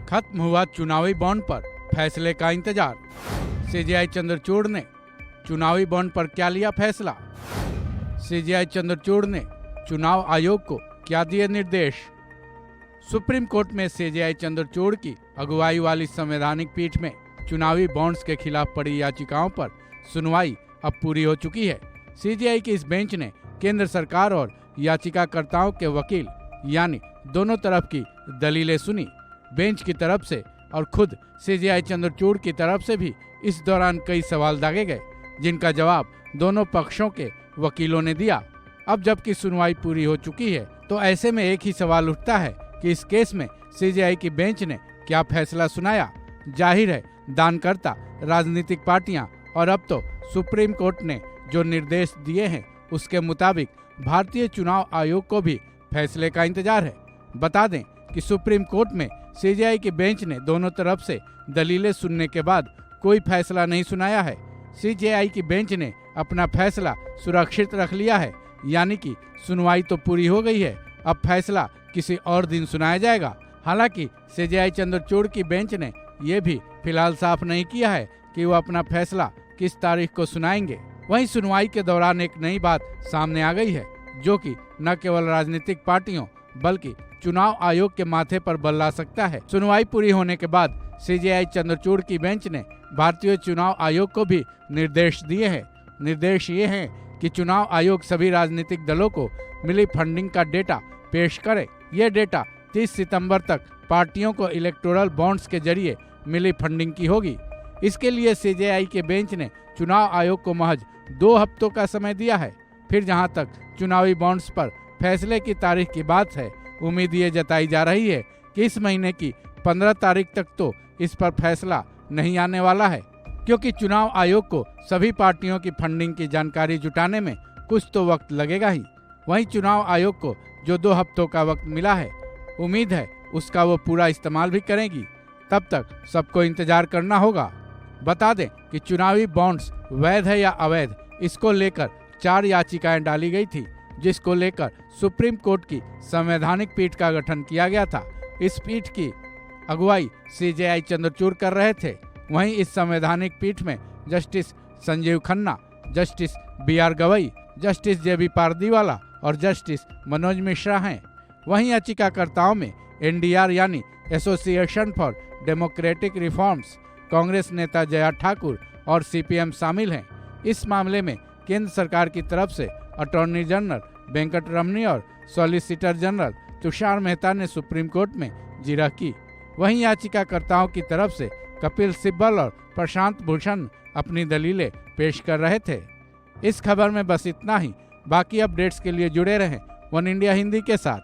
खत्म हुआ चुनावी बॉन्ड पर फैसले का इंतजार। सीजेआई चंद्रचूड़ ने चुनावी बॉन्ड पर क्या लिया फैसला। सीजेआई चंद्रचूड़ ने चुनाव आयोग को क्या दिए निर्देश। सुप्रीम कोर्ट में सीजेआई चंद्रचूड़ की अगुवाई वाली संवैधानिक पीठ में चुनावी बॉन्ड्स के खिलाफ पड़ी याचिकाओं पर सुनवाई अब पूरी हो चुकी है। सीजेआई की इस बेंच ने केंद्र सरकार और याचिकाकर्ताओं के वकील यानी दोनों तरफ की दलीलें सुनी। बेंच की तरफ से और खुद सीजेआई चंद्रचूड़ की तरफ से भी इस दौरान कई सवाल दागे गए, जिनका जवाब दोनों पक्षों के वकीलों ने दिया। अब जबकि सुनवाई पूरी हो चुकी है तो ऐसे में एक ही सवाल उठता है कि इस केस में सीजेआई की बेंच ने क्या फैसला सुनाया। जाहिर है दानकर्ता राजनीतिक पार्टियां और अब तो सुप्रीम कोर्ट ने जो निर्देश दिए हैं उसके मुताबिक भारतीय चुनाव आयोग को भी फैसले का इंतजार है। बता दें कि सुप्रीम कोर्ट में सीजेआई की बेंच ने दोनों तरफ से दलीलें सुनने के बाद कोई फैसला नहीं सुनाया है। सीजेआई की बेंच ने अपना फैसला सुरक्षित रख लिया है, यानी कि सुनवाई तो पूरी हो गई है, अब फैसला किसी और दिन सुनाया जाएगा। हालांकि सीजेआई चंद्रचूड़ की बेंच ने ये भी फिलहाल साफ नहीं किया है कि वो अपना फैसला किस तारीख को सुनाएंगे। वहीं सुनवाई के दौरान एक नई बात सामने आ गई है, जो कि न केवल राजनीतिक पार्टियों बल्कि चुनाव आयोग के माथे पर बल ला सकता है। सुनवाई पूरी होने के बाद सीजेआई चंद्रचूड़ की बेंच ने भारतीय चुनाव आयोग को भी निर्देश दिए हैं। निर्देश ये हैं कि चुनाव आयोग सभी राजनीतिक दलों को मिली फंडिंग का डेटा पेश करे। ये डेटा 30 सितंबर तक पार्टियों को इलेक्टोरल बॉन्ड्स के जरिए मिली फंडिंग की होगी। इसके लिए सीजेआई के बेंच ने चुनाव आयोग को महज 2 हफ्तों का समय दिया है। फिर जहां तक चुनावी बॉन्ड्स पर फैसले की तारीख की बात है, उम्मीद ये जताई जा रही है कि इस महीने की 15 तारीख तक तो इस पर फैसला नहीं आने वाला है, क्योंकि चुनाव आयोग को सभी पार्टियों की फंडिंग की जानकारी जुटाने में कुछ तो वक्त लगेगा ही। वहीं चुनाव आयोग को जो 2 हफ्तों का वक्त मिला है, उम्मीद है उसका वो पूरा इस्तेमाल भी करेगी। तब तक सबको इंतजार करना होगा। बता दें कि चुनावी बॉन्ड्स वैध है या अवैध, इसको लेकर 4 याचिकाएं डाली गई थी, जिसको लेकर सुप्रीम कोर्ट की संवैधानिक पीठ का गठन किया गया था। इस पीठ की अगुवाई सीजेआई चंद्रचूड़ कर रहे थे। वहीं इस संवैधानिक पीठ में justice Sanjeev Khanna, justice BR Gavai, justice JB Pardiwala और जस्टिस मनोज मिश्रा हैं। वहीं याचिकाकर्ताओं में NDR यानी association for democratic reforms, Congress नेता जया ठाकुर और CPM शामिल हैं। इस मामले में केंद्र सरकार की तरफ से अटॉर्नी जनरल वेंकट रमनी और सॉलिसिटर जनरल तुषार मेहता ने सुप्रीम कोर्ट में जिरह की। वहीं याचिकाकर्ताओं की तरफ से कपिल सिब्बल और प्रशांत भूषण अपनी दलीलें पेश कर रहे थे। इस खबर में बस इतना ही। बाकी अपडेट्स के लिए जुड़े रहें वन इंडिया हिंदी के साथ।